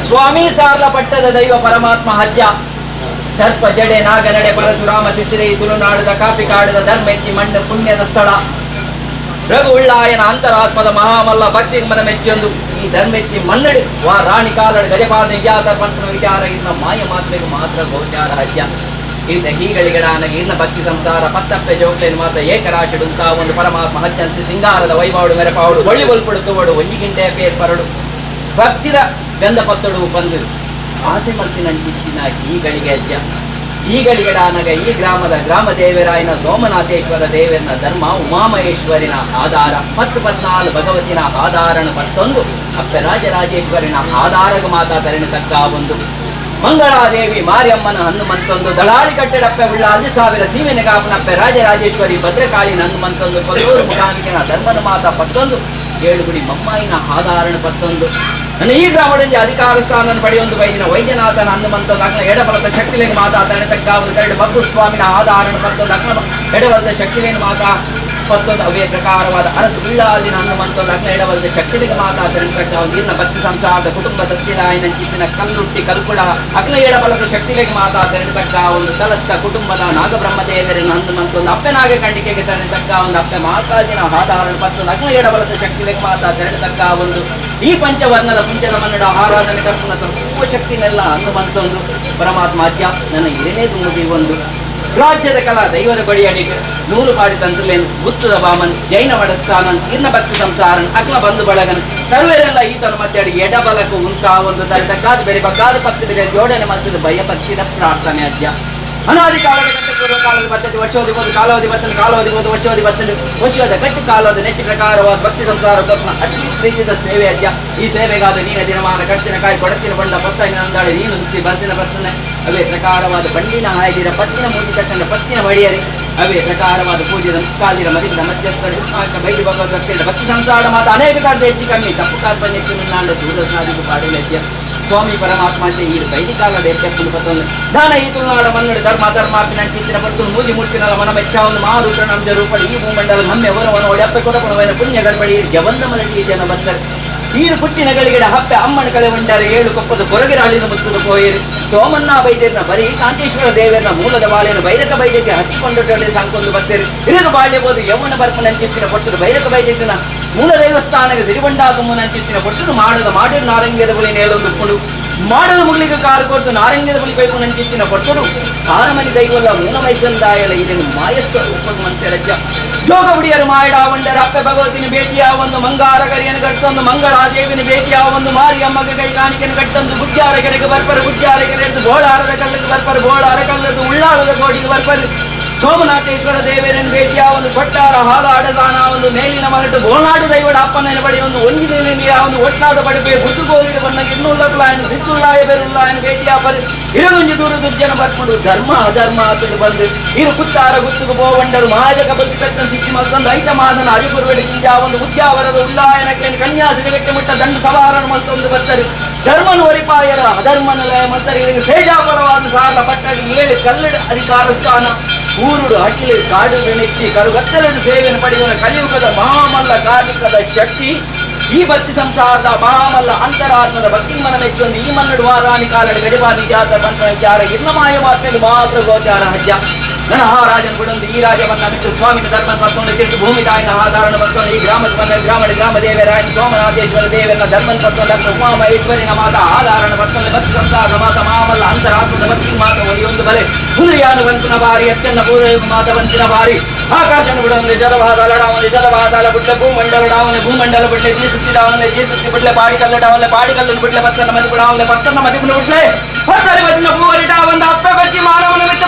ಸ್ವಾಮಿ ಸಾರ್ಲ ಪಟ್ಟದ ದೈವ ಪರಮಾತ್ಮ ಹಜ್ಜ ಸರ್ಪ ಜಡೆ ನಾಗನಡೆ ಪರಶುರಾಮ ಶಿಶಿರೈ ತುಳುನಾಡದ ಕಾಫಿ ಕಾಡದ ಧರ್ಮೆಚ್ಚಿ ಮಣ್ಣು ಪುಣ್ಯದ ಸ್ಥಳ ರಘು ಉಳ್ಳಾಯನ ಅಂತರಾತ್ಮದ ಮಹಾಮಲ್ಲ ಭಕ್ತಿ ಮನ ಮೆಚ್ಚೊಂದು ಈ ಧರ್ಮೆಚ್ಚಿ ಮನ್ನಡೆ ವಾ ರಾಣಿ ಕಾಲಡ ಗಜಪಾದ ನಿಜಾತ ಪಂಥನ ವಿಚಾರ ಇನ್ನ ಮಾಯ ಮಾತ್ರೆಗೆ ಮಾತ್ರ ಗೋಚಾರ ಹಜ್ಜ ಇನ್ನ ಹೀಗಳಿಗಡಾನಗೆ ಇನ್ನ ಭಕ್ತಿ ಸಂಸಾರ ಪತ್ತಪ್ಪೆ ಜೋಕ್ಲೇನು ಮಾತ್ರ ಏಕರಾಶಿಡುಂತ ಒಂದು ಪರಮಾತ್ಮ ಹಜ್ಜನ್ಸಿ ಸಿಂಗಾರದ ವೈಭವಡು ಮೆರಪಾವಡು ಒಳ್ಳಿ ಬಲ್ಪಡುತ್ತುವಡು ಒಂಜಿಗಿಂಟೆ ಪೇರ್ಪರಡು ಭಕ್ತಿದ ಗಂಧ ಪತ್ತಡು ಬಂದು ಆಸೆ ಮನಸ್ಸಿನಂಚಿತ್ತಿನ ಈಗಳಿಗೆ ಅಜ್ಜ ಈಗಳಿಗಡಾನಗ ಈ ಗ್ರಾಮದ ಗ್ರಾಮ ದೇವರಾಯನ ಸೋಮನಾಥೇಶ್ವರ ದೇವರನ ಧರ್ಮ ಉಮಾಮಹೇಶ್ವರಿನ ಆಧಾರ 14 ಭಗವತಿನ ಆಧಾರನ ಮತ್ತೊಂದು ಅಪ್ಪೆ ರಾಜರಾಜೇಶ್ವರಿನ ಆಧಾರಗ ಮಾತಾ ತರಣಿ ತಕ್ಕ ಒಂದು ಮಂಗಳಾದೇವಿ ಮಾರಿಯಮ್ಮನ ಹನುಮಂತೊಂದು ದಳಾಳಿ ಕಟ್ಟಡಪ್ಪೆ ಉಳ್ಳ 10,000 ಸೀಮೆನೆ ಕಾಪನಪ್ಪೆ ರಾಜರಾಜೇಶ್ವರಿ ಭದ್ರಕಾಳಿನ ಹನುಮಂತೊಂದು ಕೊಲ್ಲೂರು ಮುಖಾಂಗಿನ ಧರ್ಮನ ಮಾತಾ ಪತ್ತೊಂದು ಏಳುಗುಡಿ ಮಮ್ಮಾಯಿನ ಆಧಾರಣ ಪತ್ತೊಂದು ನನ್ನ ಈ ಗ್ರಾಮದಲ್ಲಿ ಅಧಿಕಾರ ಸ್ಥಾನ ಪಡೆಯೊಂದು ಬೈದಿನ ವೈದ್ಯನಾಥನ ಹನುಮಂತೊಂದು ಅಗ್ನ ಎಡಬಲದ ಶಕ್ತಿಲೇನು ಮಾತಾ ತರಣಿ ತಕ್ಕ ಒಂದು ಕರಡು ಬಬ್ಬು ಸ್ವಾಮಿನ ಆಧಾರಣ ಪತ್ತೊಂದು ಅಗ್ನ ಎಡಬಲದ ಶಕ್ತಿಲೇನು ಮಾತಾ ಪತ್ತೊಂದು ಅವೇ ಪ್ರಕಾರವಾದ ಅರಸು ಬೀಳಾಲಿನ ಹನುಮಂತೊಂದು ಅಗ್ನ ಎಡಬಲದ ಶಕ್ತಿಲಿಗೆ ಮಾತಾ ತರಣಿ ತಕ್ಕ ಒಂದು ಇನ್ನ ಭಕ್ತಿ ಸಂಸಾರದ ಕುಟುಂಬ ದತ್ತಿರಾಯನ ಚಿತ್ತಿನ ಕಲ್ಲುಟ್ಟಿ ಕಲ್ಕುಳ ಅಗ್ನ ಎಡಬಲದ ಶಕ್ತಿಲಿಗೆ ಮಾತಾ ತರಣಿ ತಕ್ಕ ಒಂದು ತಲಸ್ಥ ಕುಟುಂಬದ ನಾಗಬ್ರಹ್ಮದೇವರನ್ನ ಹನುಮಂತೊಂದು ಅಪ್ಪೆನಾಗೆ ಖಂಡಿಕೆಗೆ ತರಣಿ ತಕ್ಕ ಒಂದು ಅಪ್ಪೆ ಮಾತಾಜಿನ ಆಧಾರಣ ಪತ್ತೊಂದು ಅಗ್ನ ಎಡಬಲದ ಶಕ್ತಿಲಿಗೆ ಮಾತಾ ತರಣಿ ತಕ್ಕ ಒಂದು ಈ ಪಂಚವರ್ಣದ ಪುಂಜದ ಮನ್ನಡ ಆರಾಧನೆ ಕರ್ಪುನ ಸರ್ವ ಶಕ್ತಿನೆಲ್ಲ ಹನುಮಂತೊಂದು ಪರಮಾತ್ಮ ಅಜ್ಜ ನನ್ನ ಏನೇದು ಮುಗಿ ಒಂದು ರಾಜ್ಯದ ಕಲಾ ದೈವದ ಬಳಿಯಡಿಗೆ ನೂರು ಪಾಡಿ ತಂತ್ರಲೇನು ಬುತ್ತದ ಬಾಮನ್ ಜೈನ ಮಡಸ್ಥಾನನ್ ಇರ್ನ ಭಕ್ತಿ ಸಂಸಾರನ್ ಅಗ್ಲ ಬಂಧು ಬಳಗನ್ ಸರ್ವರೆಲ್ಲ ಈತನ ಮಧ್ಯೆ ಎಡಬಲಕ್ಕೂ ಉಂಟಾ ಒಂದು ತರಕಾದ ಬೆಳೆ ಬಗ್ಗಾದ ಪಕ್ಷದ ಬೆಳೆ ಜೋಡಣೆ ಮತ್ತು ಭಯ ಪಕ್ಷಿದ ಪ್ರಾರ್ಥನೆ ಅಜ್ಜ ಅನಾದಿ ಕಾಲದ ಕಾಲದ ಪದ್ಧತಿ ವರ್ಷೋದಿ ಬೋದು ಕಾಲಾವಧಿ ಬರ್ತದೆ ಕಾಲಾವಧಿ ಬೋದು ವರ್ಷೋದಿ ಬರ್ತದೆ ವರ್ಷದ ಕಟ್ಟು ಕಾಲದ ನೆಚ್ಚು ಪ್ರಕಾರವಾದ ಭಕ್ತಿ ಸಂಸಾರ ಅತಿ ಪ್ರೀತಿದ ಸೇವೆ ಅಜ್ಜ ಈ ಸೇವೆಗಾದ ನೀನ ದಿನಮಾನ ಕಟ್ಟಿನ ಕಾಯಿ ಕೊಡತಿನ ಬಂಡ ಪತ್ತಾಯಿನ ಅಂದಾಳೆ ನೀನು ನುಸಿ ಬರ್ತಿನ ಬರ್ತನೆ ಅವೇ ಪ್ರಕಾರವಾದ ಬಂಡಿನ ಹಾಯ್ದಿರ ಪತ್ತಿನ ಮೂತಿ ಕಟ್ಟನ ಪತ್ತಿನ ಬಡಿಯರಿ ಅವೇ ಪ್ರಕಾರವಾದ ಪೂಜೆದ ಮುಕ್ಕಾಲಿರ ಮರಿದ ಮಧ್ಯಸ್ಥರು ಬೈದು ಭಗವದ್ಭಕ್ತಿಯಿಂದ ಭಕ್ತಿ ಸಂಸಾರ ಮಾತು ಅನೇಕ ಕಾಲದ ಹೆಚ್ಚು ಕಮ್ಮಿ ತಪ್ಪು ಕಾಲ್ಪನೆ ನಾಡು ದೂರ ಸಾಧಿಕ ಪಾಡಿನ ಅಜ್ಜ ಸ್ವಾಮಿ ಪರಮಾತ್ಮ ಈ ಬೈದಿಕಾಲದ ಎಪ್ಪತ್ತು ಪತ್ತೊಂದು ದಾನ ಈ ತುಳುನಾಡ ಮನ್ನಡ ಧರ್ಮ ಧರ್ಮಾರ್ಪಿನ ಚಿಂತನ ಪಟ್ಟು ಮೂಜಿ ಮುಚ್ಚಿನಲ್ಲ ಮನ ಮೆಚ್ಚ ಒಂದು ಮಾರುತ ನಮ್ಜ ರೂಪಡಿ ಈ ಭೂಮಂಡಲ ನಮ್ಮೆ ವರವನ ಒಡೆಪ್ಪ ಕೊಡಕೊಣವನ ಪುಣ್ಯ ಗರ್ಭಡಿ ಜವಂದ ಮಲಗಿ ಜನ ಬಂದರು ಈರು ಪುಟ್ಟಿನಗಳಿಗಿಡ ಹಪ್ಪೆ ಅಮ್ಮನ ಕಲೆ ಉಂಡಾರೆ 7 ಕೊಪ್ಪದ ಕೊರಗಿರ ಅಳಿನ ಮುತ್ತದ ಪೋಯಿರಿ ಸೋಮನ್ನ ಬೈದೇರ್ನ ಬರೀ ಕಾಂತೇಶ್ವರ ದೇವರನ ಮೂಲದ ಬಾಳೆಯನ್ನು ಬೈರಕ ಬೈದಕ್ಕೆ ಹಚ್ಚಿಕೊಂಡೊಟ್ಟೆ ಸಾಂಕೊಂಡು ಬರ್ತೀರಿ ಹಿರಿದು ಬಾಳ್ಯಬೋದು ಯೌವನ ಬರ್ಪನಂಚಿತ್ತಿನ ಪಟ್ಟದು ಬೈರಕ ಬೈದಕ್ಕಿನ ಮೂಲ ದೇವಸ್ಥಾನಕ್ಕೆ ಸಿರಿಬಂಡಾಗಮನಂಚಿತ್ತಿನ ಪಟ್ಟದು ಮಾಡದ ಮಾಡಿದ ನಾರಂಗ್ಯದ ಬಳಿ ನೇಲೊಂದು ಮಾಡದ ಮುgliಗೆ ಕಾರು ಕೊಟ್ಟು ನಾರಂಗ್ಯದ ಬಳಿ ಬೈಕು ನಂಚಿತ್ತಿನ ಪಟ್ಟದು ಆರಮನಿ ದೈವದ ಮೂಲ ಮೈಸಂದಾಯಲ ಇದನ್ನು ಮಾಯಸ್ವ ಉಪಮಂತೆ ರಜ್ಜ ಯೋಗ ಹುಡಿಯರು ಮಾಯಡ ಒಂಡರ ಅಪ್ಪೆ ಭಗವತಿನ ಭೇಟಿಯ ಒಂದು ಮಂಗಾರ ಕರಿಯನ್ನು ಕಟ್ಟೊಂದು ಮಂಗಳಾದೇವಿನ ಭೇಟಿಯ ಒಂದು ಮಾರಿಯಮ್ಮಗೆ ಕೈ ಕಾಣಿಕೆಯನ್ನು ಕಟ್ಟೊಂದು ಗುಜ್ಜಾರ ಕೆರೆಗೆ ಬರ್ಪರು ಗುಜ್ಜಾರ ಕೆರೆದು ಬೋಳಾರದ ಕಲ್ಲಿಗೆ ಬರ್ಪರು ಬೋಳಾರ ಕಲ್ಲದು ಉಳ್ಳಾಳದ ಕೋಟಿಗೆ ಬರ್ಪರು ಸೋಮನಾಥೇಶ್ವರ ದೇವರನ್ನು ಭೇಟಿಯ ಒಂದು ಕೊಟ್ಟಾರ ಹಾಲು ಆಡದಾನ ಒಂದು ಮೇಲಿನ ಮರಟು ಬೋಳಾಡು ದೈವಡ ಅಪ್ಪನ ಬಳಿ ಒಂದು ನೀರ ಒಂದು ಒಟ್ಟಾದ ಬಡಪೆ ಬುದ್ಧುಗೋಲಿಗೆ ಬಂದಾಗ ಇನ್ನುಳ್ಳಾಯನು ಸಿದ್ದುಳ್ಳಾಯ ಬೆರುಳ್ಳಾಯನು ಭೇಟಿಯ ಬರು ಇರಗುಂಜಿ ದೂರ ದುರ್ಜನ ಬರ್ಕೊಂಡು ಧರ್ಮ ಅಧರ್ಮ ಅಂತೇಳಿ ಬಂದು ಇರು ಕುತ್ತಾರ ಗುತ್ತಿಗೆ ಬೋವಂಡರು ಮಹಾಜಕ ಬದುಕು ಕಟ್ಟನ್ನು ಸಿಕ್ಕಿ ಮತ್ತೊಂದು ಐತ ಮಾದನ ಅರಿಪುರುವೆಡಿಗಿಂದ ಒಂದು ಉದ್ಯಾವರದ ಉಳ್ಳಾಯನಕ್ಕೆ ಕನ್ಯಾಸಿಗೆ ಮುಟ್ಟ ದಂಡ ಸವಾರನ ಮತ್ತೊಂದು ಬರ್ತಾರೆ ಧರ್ಮನ ಒರಿಪಾಯರ ಅಧರ್ಮನ ಲಯ ಮತ್ತರಿ ಶೇಷಾಪರವಾದ ಸಾಲ ಪಟ್ಟಡಿ 7 ಕಲ್ಲಡ ಅಧಿಕಾರ ಸ್ಥಾನ ಊರುಡು ಅಖಿಲೆ ಕಾಡು ನೆಚ್ಚಿ ಕರುಗತ್ತಲನ್ನು ಸೇವೆಯನ್ನು ಪಡೆಯುವ ಕಲಿಯುಗದ ಮಹಾಮಲ್ಲ ಕಾರ್ಮಿಕದ ಶಕ್ತಿ ಈ ಭಕ್ತಿ ಸಂಸಾರದ ಮಹಾಮಲ್ಲ ಅಂತರಾತ್ಮದ ಭಕ್ತಿ ಮನ ಮೆಚ್ಚೊಂದು ಈ ಮನ್ನಡು ವಾರಾಣಿ ಕಾಲಡಿ ಗಡಿಬಾದಿ ಜಾತ ಬಂಟ ವಿಚಾರ ಇರ್ನ ಮಾಯ ಮಾತ್ರೆಗೆ ಮಾತ್ರ ಗೋಚಾರ ಹಜ್ಜ ನನ್ನ ರಾಜನ್ ಬಿಡೊಂದು ಈ ರಾಜ್ಯವನ್ನ ಬಿಟ್ಟು ಸ್ವಾಮಿನ ಧರ್ಮ ಮತ್ತೊಂದು ತಿರುಗಿ ಭೂಮಿ ತಾಯಿನ ಆಧಾರಣ ಮತ್ತೊಂದು ಈ ಗ್ರಾಮದ ಬಂದ ಗ್ರಾಮ ದೇವರಾಯನ ಸೋಮನಾಥೇಶ್ವರ ದೇವರನ್ನ ಧರ್ಮನ್ ಮತ್ತೊಂದು ಉಮಾಮಹೇಶ್ವರಿನ ಮಾತ ಆಧಾರಣ ಮತ್ತೊಂದು ಭಕ್ತಿ ಸಂಸಾರದ ಮಾತ ಮಹಾಮಲ್ಲ ಅಂತರಾತ್ಮದ ಭಕ್ತಿ ಮಾತ ಒಲಿಯೊಂದು ಬಲೆ ಹುಲಿಯಾನು ವಂಚಿನ ಬಾರಿ ಎತ್ತನ್ನ ಪೂರ್ವ ಮಾತ ವಂಚಿನ ಬಾರಿ ಆಕಾಶನ ಬಿಡೊಂದು ಜಲವಾದ ಲಡಾವನೆ ಜಲವಾದ ಬಿಡ್ಲೆ ಭೂಮಂಡಲ ಡಾವನೆ ಭೂಮಂಡಲ ಬಿಡ್ಲೆ ಜೀಸುತ್ತಿ ಬಿಡ್ಲೆ ಪಾಡಿಕಲ್ಲು ಬಿಡ್ಲೆ ಪತ್ತನ ಮದಿ ಬಿಡಾವನೆ ಪತ್ತನ ಮದಿ ಬಿಡ್ಲೆ ಹೊತ್ತರಿ ವಚನ ಪೂವರಿಟ ಒಂದು ಅಪ್ಪ ಬಚ್ಚಿ ಮಾನವನ ಮೆಚ್ಚ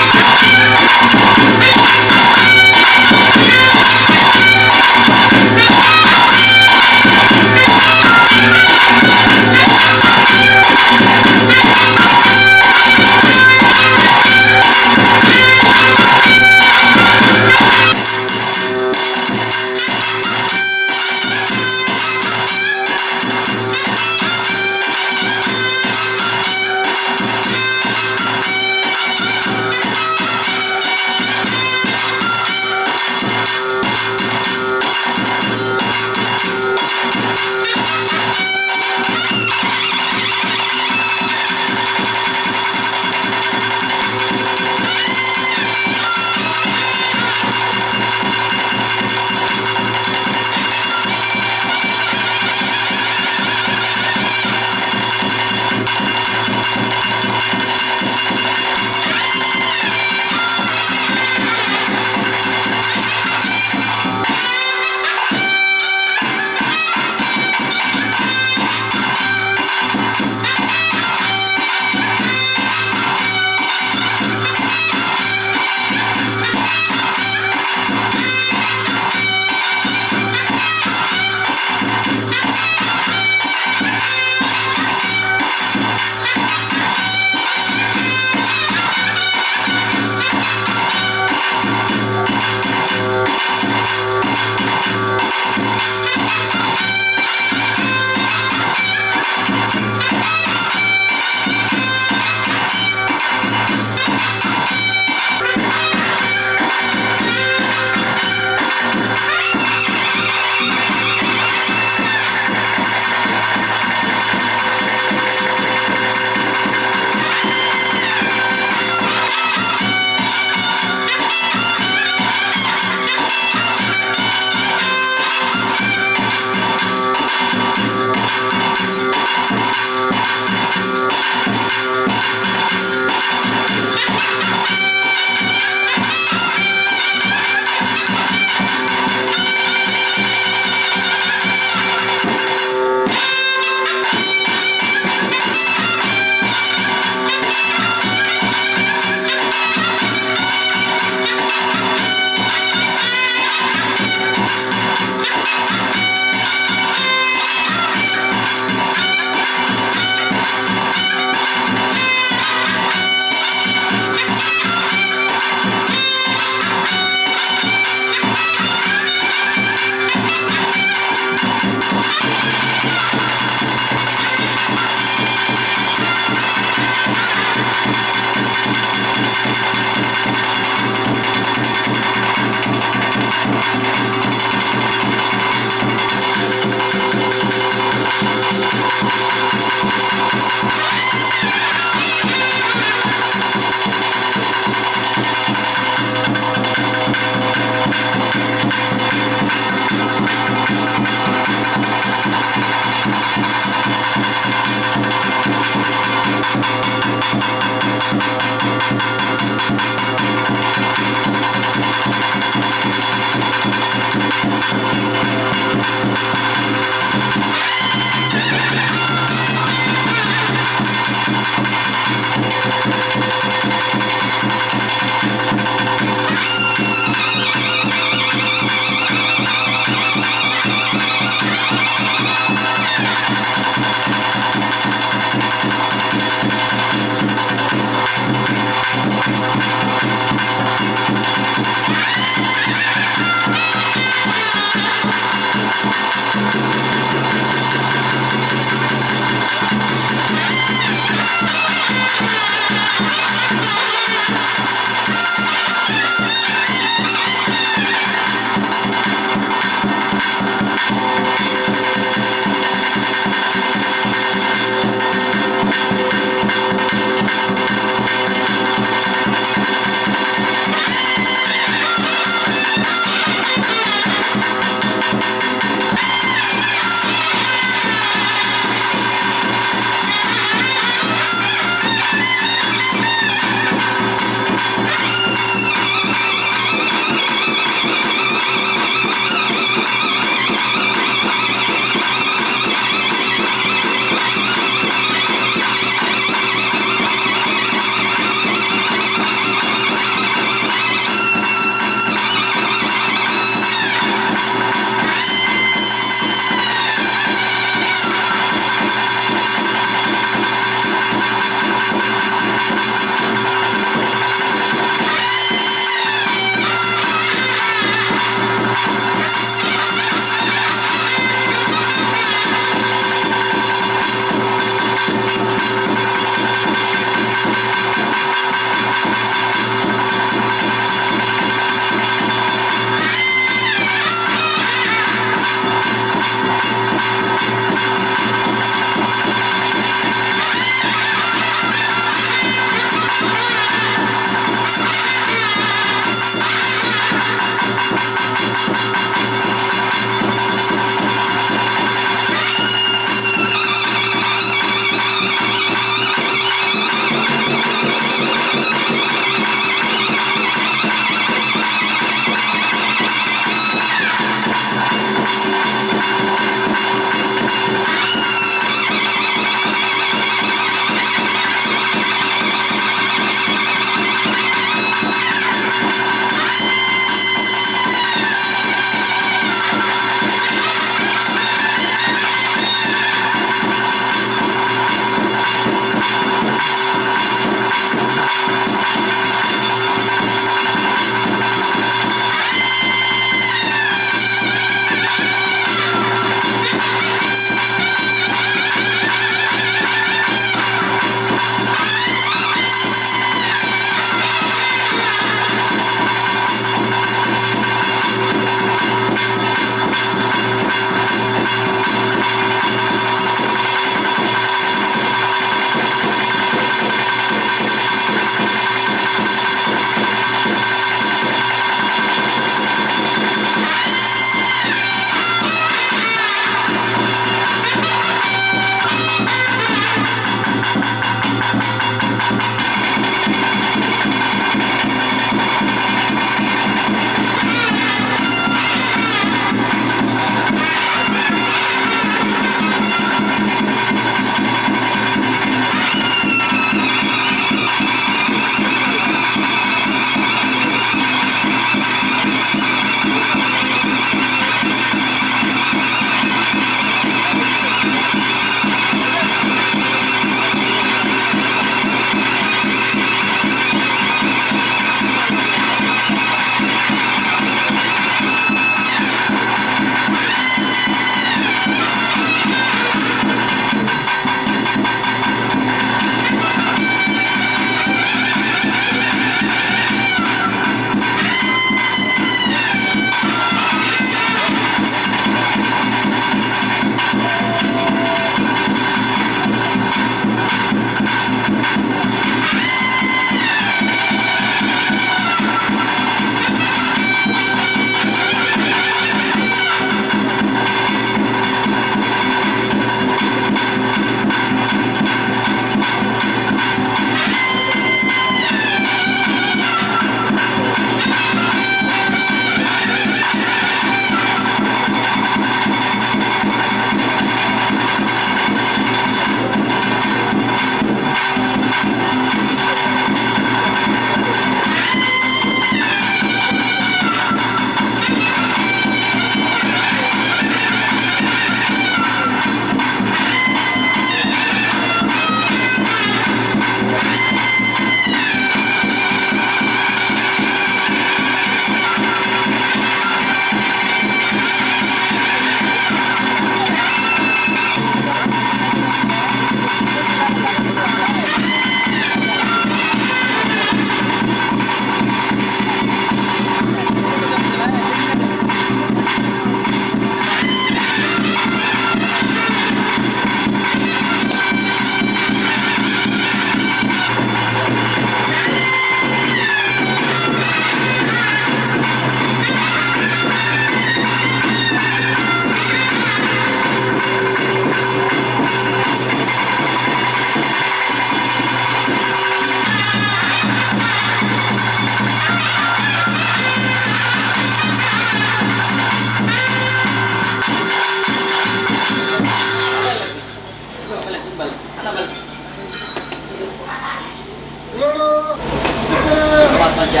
ಅಜ್ಜ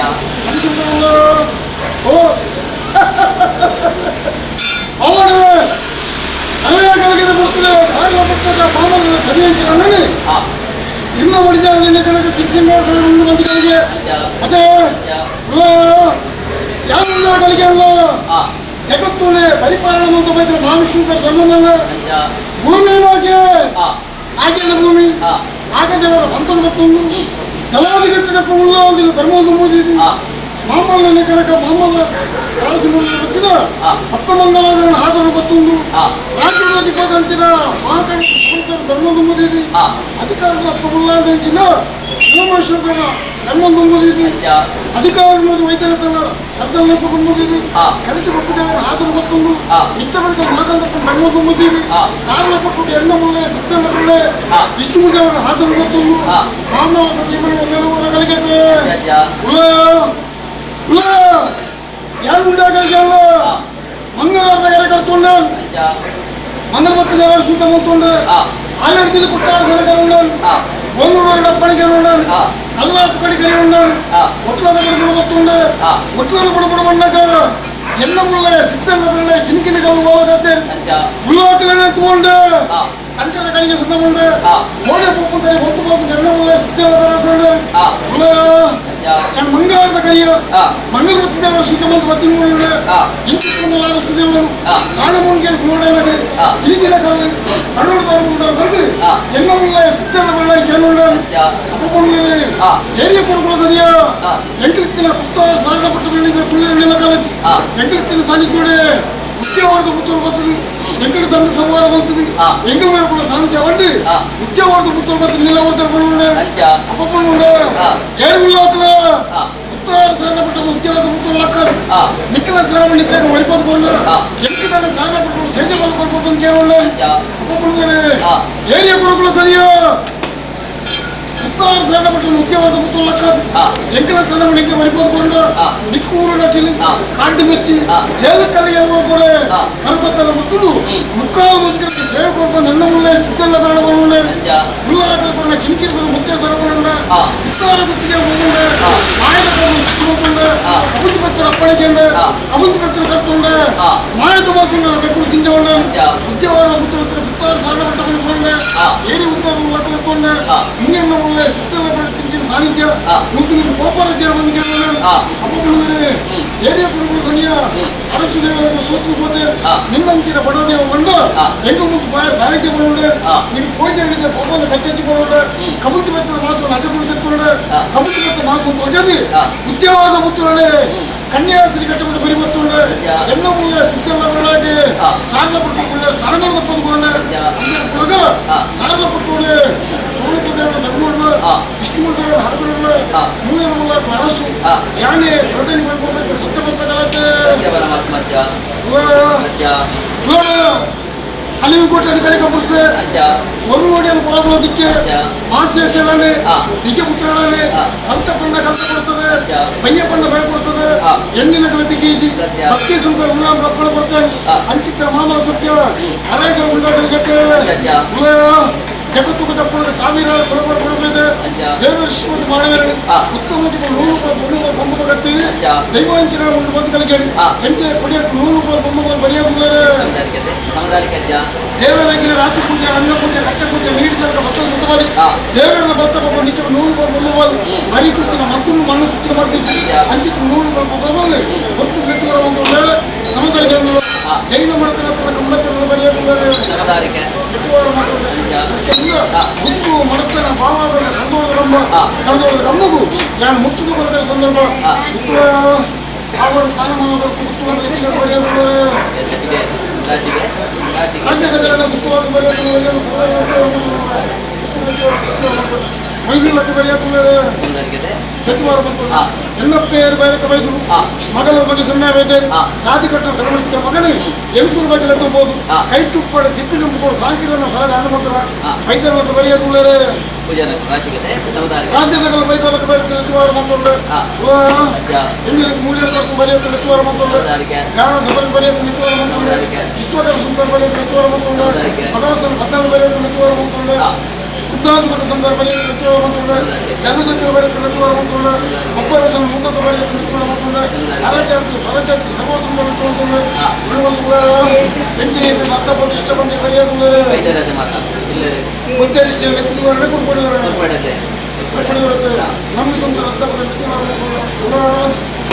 ಓ ಅವನು ಅನೇಕ ಬರ್ತದೆ ಸಾಗರ ಪಟ್ಟದ ಮಾಮೂಲ ಸರಿಯಿಸಿಕೊಂಡೇ ಆ ಇನ್ನು ಹೊಡಿದ ನಿನ್ನ ಕನಕ ಸಿಕ್ಕಿಂಗ್ ಮಂದಿಗಳಿಗೆ ಅದೇ ಯಾವೆಲ್ಲ ಗಳಿಗೆ ಅಲ್ಲ ಆ ಜಗತ್ತುಳ್ಳೆ ಪರಿಪಾಲನೆ ಅಂತ ಬೈದ್ರೆ ಮಾನುಷದ ಧರ್ಮವನ್ನ ಅಜ್ಜ ಭೂಮಿಯೊಳಗೆ ಆ ಆಗಿನ ಭೂಮಿ ಆ ಆಗದೇವರ ಪಂತೊಂಬತ್ತೊಂದು ದಲಾದಿಗಟ್ಟನಪ್ಪ ಉಳ್ಳಾದಿನ ಧರ್ಮವನ್ನು ಮೂದಿದೆ ಆ ಮಾಮೂಲನೆ ಕನಕ ಮಾಮೂಲ ಸಾರಸಿ ಗೊತ್ತಿಲ್ಲ ಆ ಅಪ್ಪ ಮಂಗಲಾದವನ ಹಾಜರು ಗೊತ್ತೊಂದು ಆ ರಾಜ್ಯದ ದಿಪ್ಪದಂಚಿನ ಮಹಾಕಣ ಧರ್ಮವನ್ನು ಮೂದಿದೆ ಆ ಅಧಿಕಾರದ ಅಪ್ಪ ಉಳ್ಳಾದಂಚಿನ ಸೋಮೇಶ್ವರನ ಧರ್ಮವನ್ನು ಮೂದಿದೆ ಅಜ್ಜ ಅಧಿಕಾರ ವೈದ್ಯರತನ ಅರ್ಥವನ್ನು ಹೊಂದಿದೆ ಆ ಕರೆಕ್ಟ್ ಒಪ್ಪಿದವರ ಹಾಜರು ಗೊತ್ತೊಂದು ಆ ಮಿತ್ತವರಿಗೆ ಮಾಕಂದಪ್ಪ ಧರ್ಮವನ್ನು ಹೊಂದಿದೆ ಆ ಸಾವಿರ ಕೊಟ್ಟು ಎಣ್ಣ ಮುಳ್ಳೆ ಸಿದ್ಧಮುಳ್ಳೆ ಆ ವಿಷ್ಣುದೇವರ ಹಾಜರು ಗೊತ್ತೊಂದು ಆ ಮಾನವ ಜೀವನ ನೆಲವರಗಳಿಗೆ ಅಜ್ಜ ಯಾರುಂಡಾಗಲ್ಲ ಆ ಮಂಗಳವಾರದ ಎರೆ ಕಡ್ತೊಂಡ ಅಜ್ಜ ಮಂಗಳವತ್ತು ದೇವರ ಸೂತ ಮುಂತೊಂಡ ಆ ಆಲರ್ತಿದ ಕುಟ್ಟಾಡ ಸಲಕರುಂಡ ಆ ಒಂದು ಡಪ್ಪಣಿಗೆ ಉಂಡ ಆ ಕಲ್ಲಾಪು ಕಡಿಗರಿ ಉಂಡ ಆ ಒಟ್ಲದ ಬುಡಬುಡ ಗೊತ್ತುಂಡ ಆ ಒಟ್ಲದ ಬುಡಬುಡ ಬಂದಾಗ ಎನ್ನ ಮುಳ್ಳೆ ಸಿದ್ದಲ್ಲ ಬರಳೆ ಕಿಣಿಕಿನ ಕಲ್ಲು ಹೋಗತ್ತೆ ಅಜ್ಜ ಉಳ್ಳಾಕಲನೆ ತಗೊಂಡ ಆ ಕಂಕದ ಕಡಿಗೆ ಸುತ್ತ ಮುಂಡ ಆ ಓಡೆ ಪೊಪ್ಪಂತಾರೆ ಹೊತ್ತು ಪೊಪ್ಪು ಎನ್ನ ಮುಳ್ಳೆ ಸಿದ್ದಲ್ಲ ಬರಕೊಂಡ ಆ ಉಳ್ಳ ಅಜ್ಜ ഞാൻ മംഗളാർത്ത കറിയ ಆ മംഗളവത്തിന്റെ ശുദ്ധമത് പത്തിനുള്ളിൽ ಆ ഇന്ത്യൻ സ്ഥിതികളും ആ സാലമോണിക്കാൻ കൂടാതെ ആ ഇരിക്കുന്ന കാലം കണ്ണൂർ തറവുണ്ടാകുന്നത് ആ എന്നുള്ള സിദ്ധമുള്ള ജനുണ്ട് ಅಜ್ಜ അപ്പോൾ ಆ ഏരിയ കുറുക്കുള്ള കറിയ ಆ എങ്കിലത്തിന് പുത്ത സാരണപ്പെട്ട പിള്ളേരുടെ കാലത്ത് ಆ എങ്കിലത്തിന് സാന്നിധ്യോടെ ಉದ್ಯೋಗದ ಪುತ್ತೂರು ಬರ್ತದೆ ಎಂಕಳು ತಂಡ ಸಂವಾದ ಬರ್ತದೆ ಆ ಎಂಕಳು ಮೇಲೆ ಕೂಡ ಸಾಧಿಸ ಬಂದು ಆ ಉದ್ಯೋಗದ ಪುತ್ತೂರು ಬರ್ತದೆ ನಿಲವರ್ತಾರೆ ಅಜ್ಜ ಅಪ್ಪಕೊಂಡು ಆ ಏರು ಉಳ್ಳಾಕಲ ಆ ಉತ್ತರ ಸಾರಪಟ್ಟ ಉದ್ಯೋಗದ ಪುತ್ತೂರು ಲಕ್ಕರು ಆ ನಿಕ್ಕಲ ಸಾರವ ನಿಕ್ಕಲು ಒಳಿಪದು ಬಂದು ಆ ಎಕ್ಕಿದಾಗ ಸಾರಪಟ್ಟು ಸೇಜ ಬಲ್ಕೊಂಡು ಬಂದು ಕೇಳೋಣ ಅಜ್ಜ ಅಪ್ಪಕೊಂಡು ಆ ಏರಿಯ ಗುರುಕುಲ ಸರಿಯೋ ಉತ್ತರ ಸಾರಪಟ್ಟು ಉದ್ಯೋಗದ ಪುತ್ತೂರು ಲಕ್ಕರು ಆ ಎಂಕಲ ಸಾರವ ನಿಕ್ಕೆ ಒಳಿಪದು ಬಂದು ಆ ನಿಕ್ಕೂರು ನಟಿಲಿ ಆ ಕಾಂಡಿ ಮೆಚ್ಚಿ ಆ ಏಲಕ್ಕಲ್ಲಿ ಎಲ್ಲೋ ಕೂಡ ಆ ಕರುಕತ್ತಲ್ಲ ಮುಟ್ಟುದು ಮುಕ್ಕಾಲು ಮುಚ್ಚಿನ ಸೇವಕೊಬ್ಬ ನನ್ನ ಮುಳ್ಳೆ ಸಿದ್ದಲ್ಲ ಬರಡಗೊಂಡ ಅಜ್ಜ ಉಳ್ಳಾಕಲು ಬರಣ ಕಿರಿಕಿರಿ ಬರ ಮುಖ್ಯ ಸರಗೊಂಡ ಆ ಉತ್ತಾರ ಗುತ್ತಿಗೆ ಹೋಗೊಂಡ ಆ ಮಾಯದ ಕಬ್ಬು ಸಿಕ್ಕಿಕೊಂಡ ಆ ಅಬುಂದು ಪತ್ರ ಅಪ್ಪಣಿಗೆಂಡ ಆ ಅಬುಂದು ಪತ್ರ ಕಟ್ಕೊಂಡ ಆ ಮಾಯದ ಮಾಸನ ಬೆಕ್ಕರು ತಿಂಜಕೊಂಡ ಅಜ್ಜ ಉದ್ಯೋಗ ಗುತ್ತರ ಉತ್ತಾರ ಸಾಲ ಪಟ್ಟ ಬಂದ್ಕೊಂಡ ಆ ಏರಿ ಉತ್ತಾರ ಉಳ್ಳಾಕಲಕೊಂಡ ಆ ಹಿಂಗೆನ್ನ ಮುಳ್ಳೆ ಸಿದ್ದಲ್ಲ ಬರ ತಿಂಚಿನ ಸಾನ್ನಿಧ್ಯ ಆ ಮುಂದೆ ಕೋಪರ ದೇವರ ಬಂದು ಕೇಳೋಣ ಆ ಅಪ್ಪುಗಳೇ ಏರಿಯ ಗುರುಗಳು ಸನಿಯ ಅರಸು ದೇವರನ್ನು ಸೋತು ಹೋದೆ ಆ ನಿನ್ನಂಚಿನ ಬಡದೇವ ಕೊಂಡು ಆ ಎಂಗ ಮುಂದೆ ಬಾಯ ದಾರಿಗೆ ಬರೋಣ ಆ ನಿನ್ ಪೂಜೆ ಹಿಡಿದ ಪೊಮ್ಮನ ಕಚ್ಚೆತ್ತಿ ಬರೋಣ ಕಬುಂತಿ ಬೆತ್ತದ ಮಾಸವನ್ನು ಅದೇ ಗುರು ತೆಕ್ಕೊಂಡು ಕಬುಂತಿ ಬೆತ್ತ ಮಾಸವನ್ನು ತೊಜದಿ ಆ ಉದ್ಯೋಗದ ಪುತ್ರನೇ ಕನ್ಯಾಸ್ತ್ರೀ ಕಟ್ಟಬಿಟ್ಟು ಬರಿ ಬತ್ತುಂಡ ಎನ್ನ ಮುಳ್ಳ ಸಿದ್ದಲ್ಲ ಬರಲಾಗಿ ಆ ಸಾರಲ ಪಟ್ಟು ಮುಳ್ಳ ಸರಣದ ಪದ್ಕೊಂಡ ಪುಳಗ ಆ ಸಾರಲ ಪಟ್ಟೋಡೆ ಸೋಳಿತ ದೇವರ ಧರ್ಮವನ್ನು ಆ ವಿಷ್ಣು ದೇವರ ಹರದರನ್ನ ಆ ಮೂಲ ಮುಳ್ಳ ಅರಸು ಆ ಯಾನೆ ಪ್ರಧಾನಿ ಮಾಡ್ಕೊಬೇಕು ಸತ್ಯಬದ್ಧ ಗಲಾಟೆ ಸತ್ಯ ಪರಮಾತ್ಮ ಅಜ್ಜ ಅಜ್ಜ ಅಲ್ಲಿಯೂ ಕೊಟ್ಟು ಕಲಿಕ ಪುರುಷ ಅಜ್ಜ ಒಂದು ನೋಡಿಯನ್ನು ಕೊರಬಲೋದಕ್ಕೆ ಅಜ್ಜ ಮಾಸೇಶನೇ ಆ ನಿಜ ಪುತ್ರನೇ ಆ ಕಂತ ಪಣ್ಣ ಕಂತ ಕೊಡ್ತದೆ ಅಜ್ಜ ಬಯ್ಯ ಪಣ್ಣ ಭಯ ಕೊಡ್ತದೆ ಆ ಹೆಣ್ಣಿನ ಕಲತಿ ಕೀಜಿ ಸತ್ಯ ಭಕ್ತಿ ಸುಂದರ ಉಳ್ಳಾಂ ರಪ್ಪಣ ಕೊಡ್ತೇನೆ ಆ ಅಂಚಿತ್ರ ಮಾಮಲ ಸತ್ಯ ಅರೇಗರ ಉಂಡಾಗಲಿಕ್ಕೆ ಅಜ್ಜ ಜಗತ್ತು ತಪ್ಪುವ ಸಾವಿರಾರು ಕೊಡಬರ ಕೊಡಬೇದೆ ಅಜ್ಜ ದೇವರ ಶ್ರೀಮಂತ ಮಾಡಬೇಡಿ ಆ ಉತ್ತಮ ಬೊಮ್ಮ ಕಟ್ಟಿ ಅಜ್ಜ ದೈವಾಂಚಿನ ಒಂದು ಬಂಧುಗಳಿಗೆ ಹೇಳಿ ಆ ಹೆಂಚೆ ಕೊಡಿಯಟ್ಟು 100 ಬೊಮ್ಮಗಳು ಬರೆಯಬಲ್ಲರೆ ಸಮುದಾಯಕ್ಕೆ ಅಜ್ಜ ದೇವರಿಗೆ ರಾಜ ಪೂಜೆ ರಂಗ ಪೂಜೆ ಕಟ್ಟ ಪೂಜೆ ನೀಡಿ ಜನಕ ಭಕ್ತ ಸುತ್ತಬಾರಿ ಆ ದೇವರ ಭಕ್ತ ಭಗವ ನಿಜ 100 ಬೊಮ್ಮಗಳು ಮರಿ ತುತ್ತಿನ ಮತ್ತೊಂದು ಮಣ್ಣು ತುತ್ತಿನ ಮಾಡ್ತಿದ್ದೆ ಅಂಚಿತ 100 ಬೊಮ್ಮಗಳು ಒಟ್ಟು ವ್ಯಕ್ತಿಗಳ ಒಂದು ಸಮುದಾಯ ಜನರು ಜೈನ ಮಾಡ್ತಾರೆ ಕಂಬತ್ತನ್ನು ಬರೆಯಬಲ್ಲರೆ ಸಮುದಾಯಕ್ಕೆ ಎತ್ತುವಾರ ಮಾಡ್ತಾರೆ ಮುತ್ತು ಮನಸ್ಸನ ಭಾವ ಕಳೆದೋಳದ ಕಂಬಗೂ ನಾನು ಮುತ್ತುದು ಬರಬೇಕ ಸಂದರ್ಭ ಅವರ ಸ್ಥಾನಮಾನ ಮುತ್ತುವಾದ ಹೆಚ್ಚಿಗೆ ಬರೆಯಬಲ್ಲರೆ ರಾಶಿಗೆ ರಾಶಿಗೆ ರಾಜ್ಯದ ಮುತ್ತುವಾದ ಮೈಲಕ್ಕೆ ಬರೆಯಬಲ್ಲರೆ ಸಮುದಾಯಕ್ಕೆ ಎತ್ತುವಾರ ಬಂತು ಆ ಎಲ್ಲ ಪೇರು ಬಯಲಕ್ಕೆ ಬೈದರು ಆ ಮಗಳ ಬಗ್ಗೆ ಸಣ್ಣ ಬೇಟೆ ಆ ಸಾಧಿ ಕಟ್ಟಡ ಸರಮಡಿಕೆ ಮಗನೇ ಎಲ್ಸೂರು ಬಗ್ಗೆ ಎತ್ತಬಹುದು ಆ ಕೈ ಚುಪ್ಪಡ ತಿಪ್ಪಿ ನಂಬಿಕೊಂಡು ಸಾಂಕಿದನ್ನು ಸಲಗ ಅನ್ನ ಮಾಡ್ತಾರ ಆ ವೈದ್ಯರನ್ನು ಬರೆಯಬಲ್ಲರೆ ಪೂಜನ ರಾಶಿಗೆ ಸಮುದಾಯಕ್ಕೆ ರಾಜ್ಯದ ಬೈದವರಿಗೆ ಬರೆಯುತ್ತೆ ಎತ್ತುವಾರ ಮತ್ತೊಂದು ಆ ಅಜ್ಜ ಎಂಗಿಲಿಗೆ ಮೂಲ್ಯಕ್ಕೆ ಬರೆಯುತ್ತೆ ಎತ್ತುವಾರ ಮತ್ತೊಂದು ಸಮುದಾಯಕ್ಕೆ ಗಾನ ಸಭೆಗೆ ಬರೆಯುತ್ತೆ ಎತ್ತುವಾರ ಮತ್ತೊಂದು ವಿಶ್ವಕರ ಸುಂದರ ಬರೆಯುತ್ತೆ ಎತ್ತುವಾರ ಮತ್ತೊಂದು ಭಗವತ್ಸನ 14 ಬರೆಯುತ್ತೆ ಎತ್ತುವಾರ ಮತ್ತೊಂದು ಆ ಉದ್ದಾನ ಮಟ್ಟ ಸಂದರ್ಭ ಬರೆಯುತ್ತೆ ಎತ್ತುವಾರ ಮತ್ತೊಂದು ಜಗದೊಚ್ಚರ ಬರೆಯುತ್ತೆ ಎತ್ತುವಾರ ಮತ್ತೊಂದು ಒಬ್ಬರ ಮುಖಕ್ಕೆ ಒಂದು ಹೆಂಚೆ ಅರ್ಥ ಪ್ರತಿಷ್ಠ ಬಂದು ಬರೆಯೋದು ಮುದ್ದರಿಸಿ ಕುಡಿವರಣೆ ಕುರ್ಪಡಿವರಣೆ ನಮ್ಮ ಸ್ವಂತ ಅರ್ಥ ಪ್ರತಿಷ್ಠೆ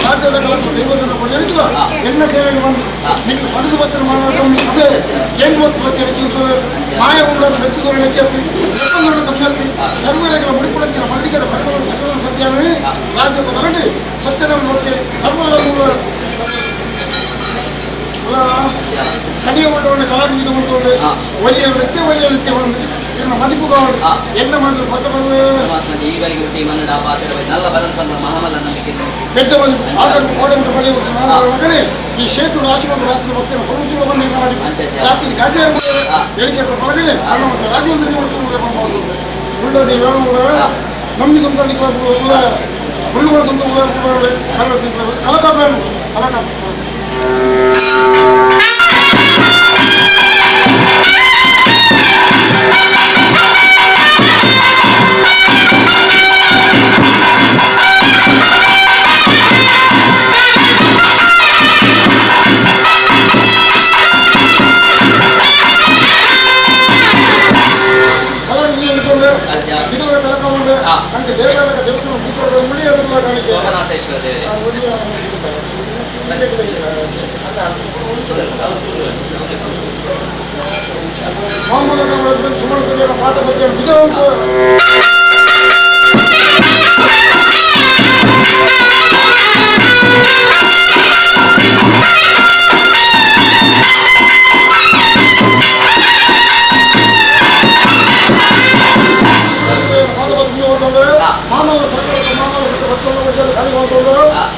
ರಾಜ್ಯದ ಕಲಕ ದೈವದನ್ನು ಪಡೆಯಿಲ್ಲ ಎಣ್ಣ ಸೇವೆಗೆ ಬಂದು ನಿಮಗೆ ಪಡೆದು ಬತ್ತನ್ನು ಮಾಡುವ ಅದೇ ಏನು ಮತ್ತು ಮತ್ತೆ ಹೆಚ್ಚಿರುತ್ತದೆ ಮಾಯ ಉಂಡಾದ ಬೆತ್ತುಗಳನ್ನು ಹೆಚ್ಚಾಗ್ತಿ ಕಮ್ಮಿಯಾಗ್ತಿ ಸರ್ವಗಳ ಮುಡಿಪುಡಕ್ಕಿನ ಮಲ್ಲಿಗೆದ ಪರಿಮಳ ಸಕಲ ಸತ್ಯಾನೇ ರಾಜ್ಯದ ಹೊರಟಿ ಸತ್ಯನ ಮತ್ತೆ ಸರ್ವಗಳ ಕಡಿಯ ಒಟ್ಟೊಂಡೆ ಕಾಡಿಗೆ ಉಂಟೊಂಡೆ ಒಲಿಯ ನೃತ್ಯ ಬಂದು ಇನ್ನು ಮದಿಪುಗಾಡು ಎನ್ನ ಮಾತ್ರ ಪಕ್ಕ ಬರುವೆ ಬೆಟ್ಟ ಬಂದು ಆದರೂ ಕೋಡೆಂಟು ಪಡೆಯುವುದು ಮಗನೇ ಈ ಸೇತು ರಾಶಿ ಮತ್ತು ರಾಷ್ಟ್ರದ ಭಕ್ತಿಯನ್ನು ಪರ್ವತಗಳು ಬಂದು ಏನು ಮಾಡಿ ರಾತ್ರಿ ಕಾಸೆ ಹೇಳಿಕೆ ಮಗನೇ ಮತ್ತು ರಾಜವಂತರಿಗೆ ಮಾಡ್ಕೊಂಡು ಉಳ್ಳದೆ ನಮ್ಮಿ ಸ್ವಂತ ಉಳ್ಳುವ ಸ್ವಂತ ಕಲಕಾಪೇನು ಕಲಕಾಪ అంటే దేవాలయ దేవస్థానం ముడి మామూలుగా సుమణ పాత విజయం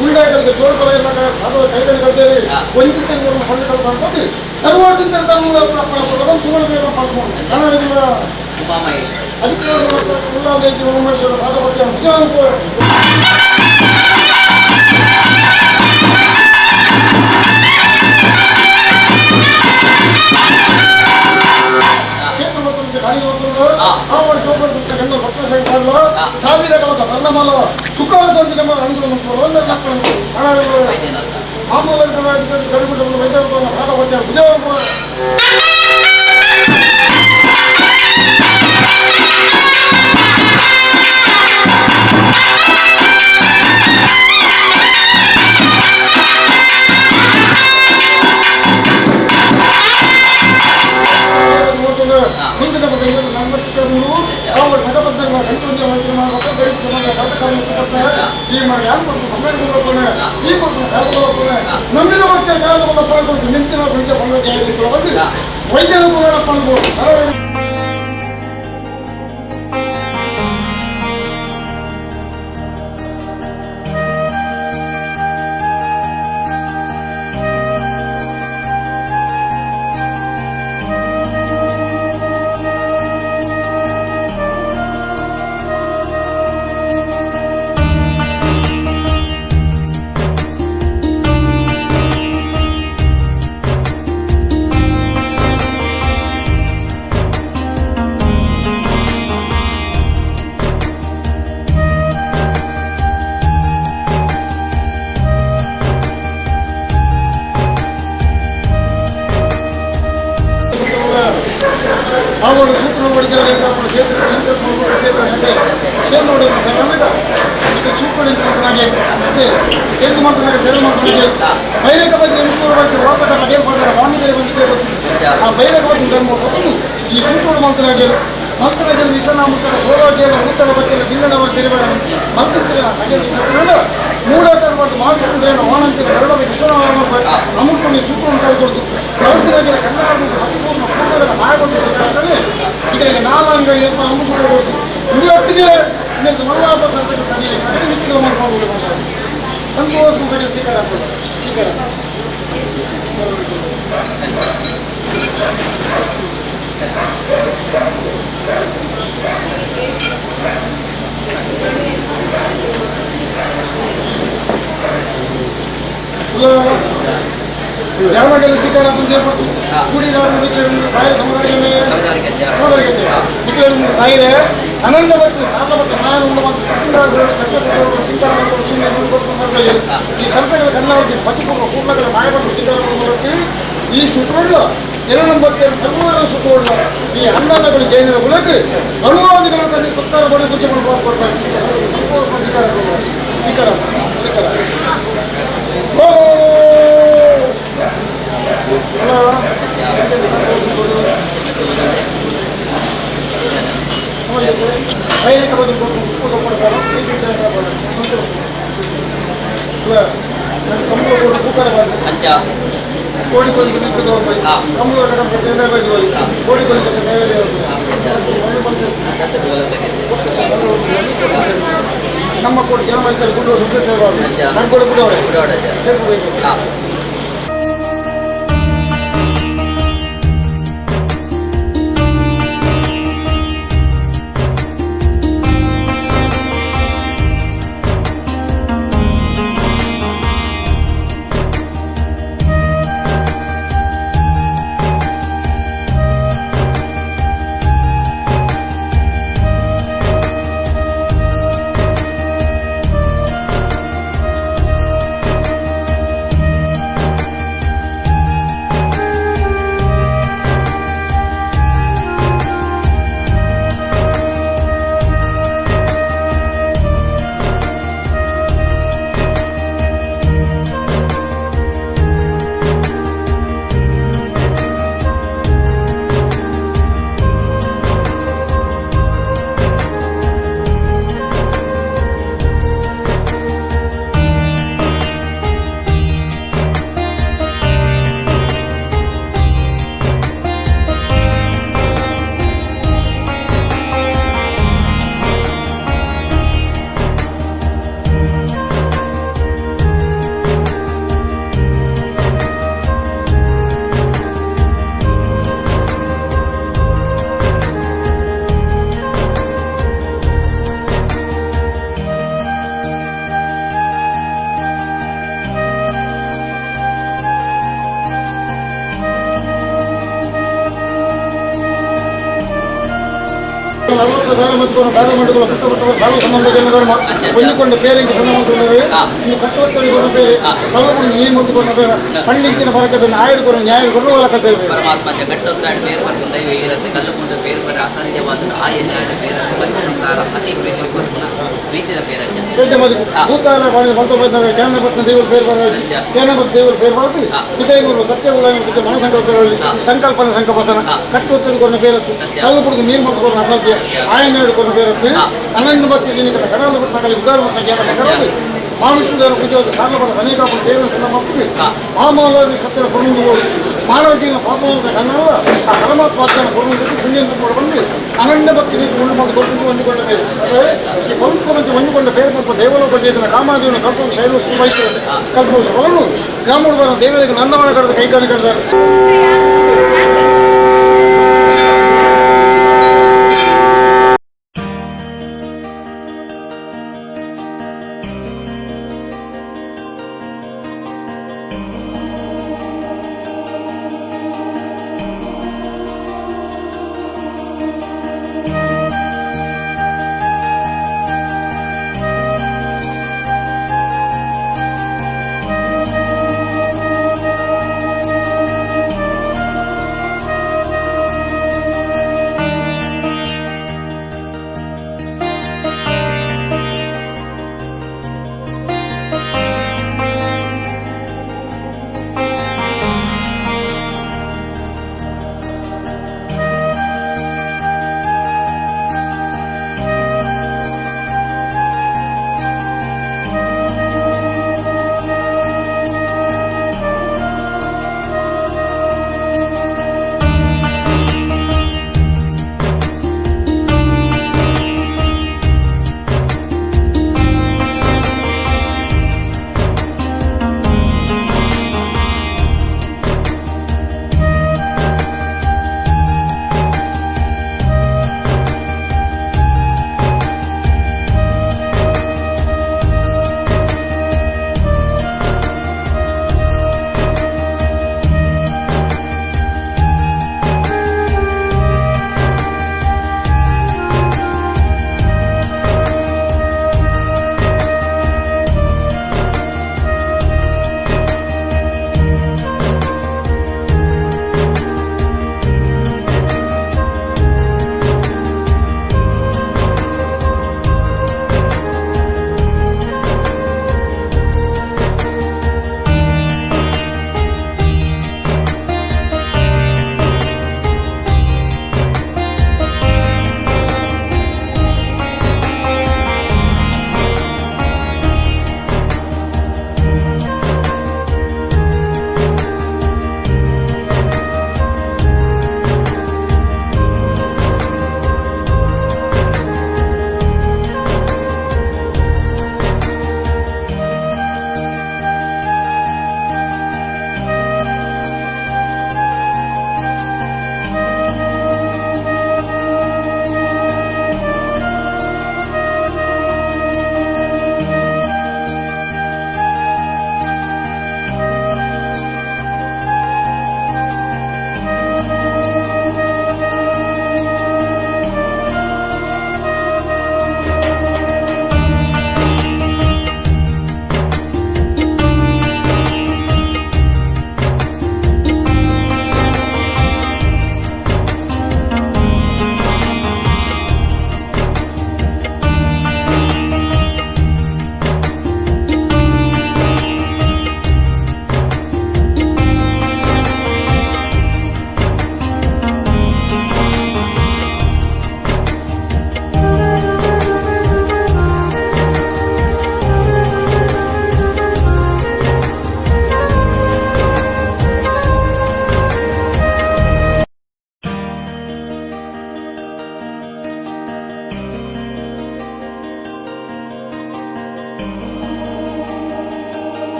ಉಂಡಾಗಲಿಗೆ ಜೋಡ್ಕೊಳ್ಳ ಅದು ಕೈದಲ್ಲಿ ಕಲ್ತೇವೆ ವಂಚಿತ ಪಡೆದುಕೊಂಡು ಸರ್ವೋಚಿತ ಸುಮಣ ಪಡ್ಕೊಂಡು ಅದಕ್ಕೆ ಉಲ್ಲಾದೇಜಿ ಉಮೇಶ್ವರ ಪಾದ ಬಗ್ಗೆ ಸಾವಿರ ಕಾಲದ ಪರಿಣಾಮ ಸುಖ ಸೋಂಕಿನ ಅನುಕೂಲ ಮಾಮೂಲಾಗಿ ಗರಿಬಿಟ್ಟು ವೈದ್ಯರು ಪಾದ ಬಗ್ಗೆ ವಿಜಯಪುರ ಮುಂದಿನ ಬಗ್ಗೆ ಅವರು ಪದಬದ್ಧ ಈ ಮಾಡಿ ಯಾರು ಈ ನಮ್ಮಿನ ಮತ್ತೆ ಕಾಲದ ಪಾಲ್ಗೊಳ್ತೀವಿ ನಿಂತಿನ ಬೆಳಿಗ್ಗೆ ಬಂದಿಲ್ಲ ವೈದ್ಯರ ಕೂಡ ಪಾಲ್ಗೊಳ್ಳು ಅವರು ಸೂತ್ರ ಮಾಡಿದ್ದಾರೆ ಕ್ಷೇತ್ರ ನೋಡಿ ಸೂಪರ್ ಮಾತನಾಡಿ ತೆಲುಗು ಮಾತನಾಡಿ ತೆಲುಗು ಮಾತನಾಡಿ ಬೈರಕ ಬಗ್ಗೆ ವಾರ್ತಾ ಅದೇ ಮಾಡ್ತಾರೆ ವಾಣಿಜ್ಯ ಬಂದಿದೆ ಆ ಬೈರಕ ಬಗ್ಗೆ ಧರ್ಮ ಗೊತ್ತು ಈ ಸೂಪರ್ ಮಾತನಾಡಿ ಮಂತ್ರದಲ್ಲಿ ವಿಷನಾಮುತ್ತರ ಸೋರಾಜಿಯನ್ನು ಉತ್ತರ ಬಗ್ಗೆ ದಿನದವರು ತೆರೆಬರ ಮಂತ್ರ ಹಾಗೆ ಸತ್ಯನಲ್ಲ ಮೂಢಾಚಾರ ಮಾಡಿಕೊಂಡ್ರೇನು ವಾಣಂತಿನ ಎರಡು ವಿಶ್ವನಾಮ ಅಮುಕೊಂಡು ಸೂತ್ರವನ್ನು ಕರೆಕೊಡ್ತು ಕಲಸಿರಾಗಿನ ಕನ್ನಡ ಸಚಿಪೂರ್ಣ ಪೂರ್ಣಗಳ ಮಾಯಗೊಂಡು ಈಗ ನಾಲ್ಕು ಏನು ಅಮುಕೊಂಡು ಇಡೀ ಹೊತ್ತಿಗೆ ಇನ್ನೊಂದು ಮಲ್ಲಾಪ ಕನ್ನಡ ಮಿತ್ತಿಗೆ ಮಾಡ್ಕೊಂಡು ಸಂತೋಷ ಮುಖ ಸ್ವೀಕಾರ ಸ್ವೀಕಾರ ಯಾವಾಗೆಲ್ಲ ಸ್ವೀಕಾರ ಮುಂಚೆಪಟ್ಟು ಕೂಡಿದಾರರು ತಾಯಿ ಸಮುದಾಯ ತಾಯಿರೇ ಅನಂತ ಭಕ್ತಿ ಸಾಲ ಭಕ್ತಿ ಮಾಯವನ್ನು ಮತ್ತು ಚಿಂತನೆ ಈ ಕಲ್ಪನೆಗಳ ಕನ್ನಡ ಪತಿಪೂರ್ವ ಪೂರ್ಣಗಳ ಮಾಯವನ್ನು ಚಿಂತನೆ ಈ ಸುಖವುಳ್ಳ 2 ಸರ್ವರ ಸುಖವುಳ್ಳ ಈ ಅನ್ನದಗಳು ಜೈನರ ಒಳಗೆ ಅಳುವಾದಿಗಳ ತಂದೆ ತುತ್ತಾರ ಬಳಿ ಪೂಜೆ ಮಾಡ್ತಾರೆ ಸಂಪೂರ್ಣ ಶಿಖರ ಶಿಖರ ಓ ಸೈನಿಕ ಬದುಕು ಕೊಡ್ತಾರೆ ಕಂಬಳ ಕೂಕಾರ ಅಂಚ ಕೋಡಿ ಕೋಳಿಗೆ ನಿಂತು ಕಂಬಳ ಕೋಡಿ ಕೋಳಿಗೆ ನೈವೇದ್ಯ ನಮ್ಮ ಕೋಡಿ ಜನ ಮಾಡ್ತಾರೆ ಗುಂಡು ಸುತ್ತ ನಾನು ಕೂಡ ಸಾಲು ಸಂಬಂಧ ಜನಧರ್ಮ ಹೊಂದಿಕೊಂಡ ಪೇರೆಂಗೆ ಸಂಬಂಧವೇ ಇನ್ನು ಕಟ್ಟುವತ್ತರಿಗೆ ಕೊಡ ಪೇರೆ ಕಲ್ಲುಕೊಂಡು ನೀರು ಮುಂದುಕೊಂಡ ಬೇಡ ಪಂಡಿತಿನ ಬರಕದನ್ನು ಆಯ್ದುಕೊಂಡು ನ್ಯಾಯ ಕೊಡುವ ಕತ್ತೇವೆ ಪರಮಾತ್ಮ ಗಟ್ಟೊತ್ತಾಡಿ ಬೇರೆ ಬರ್ಕೊಂಡು ದೈವ ಇರುತ್ತೆ ಕಲ್ಲುಕೊಂಡು ಬೇರೆ ಬರ ಅಸಾಧ್ಯವಾದ ಆ ಎನ್ನಾಡ ಬೇರೆ ಪರಿಸಂಸಾರ ಅತಿ ಪ್ರೀತಿ ಕೊಟ್ಟು ಪ್ರೀತಿಯ ಬೇರಜ್ಜ ದೊಡ್ಡ ಮದುವೆ ಭೂತಾಲ ಬಾಣಿದ ಬಂದೋಬಸ್ತಾಗ ಕೇನಪತ್ನ ದೇವರು ಬೇರೆ ಬರೋದು ಕೇನಪತ್ ದೇವರು ಬೇರೆ ಬರೋದು ವಿಜಯಗುರು ಸತ್ಯಗುರು ಮನಸಂಕಲ್ಪಗಳಲ್ಲಿ ಸಂಕಲ್ಪನ ಸಂಕಲ್ಪನ ಕಟ್ಟುವತ್ತರಿಗೆ ಕೊಡ ಬೇರತ್ತು ಕಲ್ಲು ಕುಡಿದು ನೀರು ಮುಂದುಕೊಂಡು ಅಸಾಧ್ಯ ಆಯನ ಕೊಂಡು ಬೇರತ್ತು ಅನಂತ ಭಕ್ತಿ ನಿನಗೆ ಕಡಲು ಗೊತ್ತಾಗಲಿ ಉದಾರ ಮತ್ತು ಜ್ಞಾನ ಕಡಲು ಮಾನುಷ್ಯದ ಪೂಜೆಯಾದ ಸಾಲಪಡ ಅನೇಕಾಪುರ ಸೇವೆ ಸಂದರ್ಭಕ್ಕೆ ಮಹಾಮಾನವ ಸತ್ಯದ ಕೊಡುವುದು ಮಾನವ ಜೀವನ ಪಾಪವಾದ ಕನ್ನಡ ಆ ಪರಮಾತ್ಮ ಕೊಡುವುದಕ್ಕೆ ಪುಣ್ಯ ಬಂದು ಅನನ್ಯ ಭಕ್ತಿ ಉಂಡು ಮಾಡಿ ಕೊಟ್ಟು ಹೊಂದಿಕೊಂಡ ಬೇರೆ ಅದೇ ಈ ಪವಿತ್ರ ಮಂಚ ಹೊಂದಿಕೊಂಡ ಬೇರೆ ಪಾಪ ದೇವಲೋಕ ಚೇತನ ಕಾಮಾದೇವನ ಕಲ್ಪ ಶೈಲ ಸುಭಾಯಿಸಿದ ಕಲ್ಪವೃಕ್ಷಗಳನ್ನು ಗ್ರಾಮೋಡ ದೇವರಿಗೆ ನಂದವನ ಕಡದ ಕೈಗಾರಿಕೆ ಕಡ್ದಾರೆ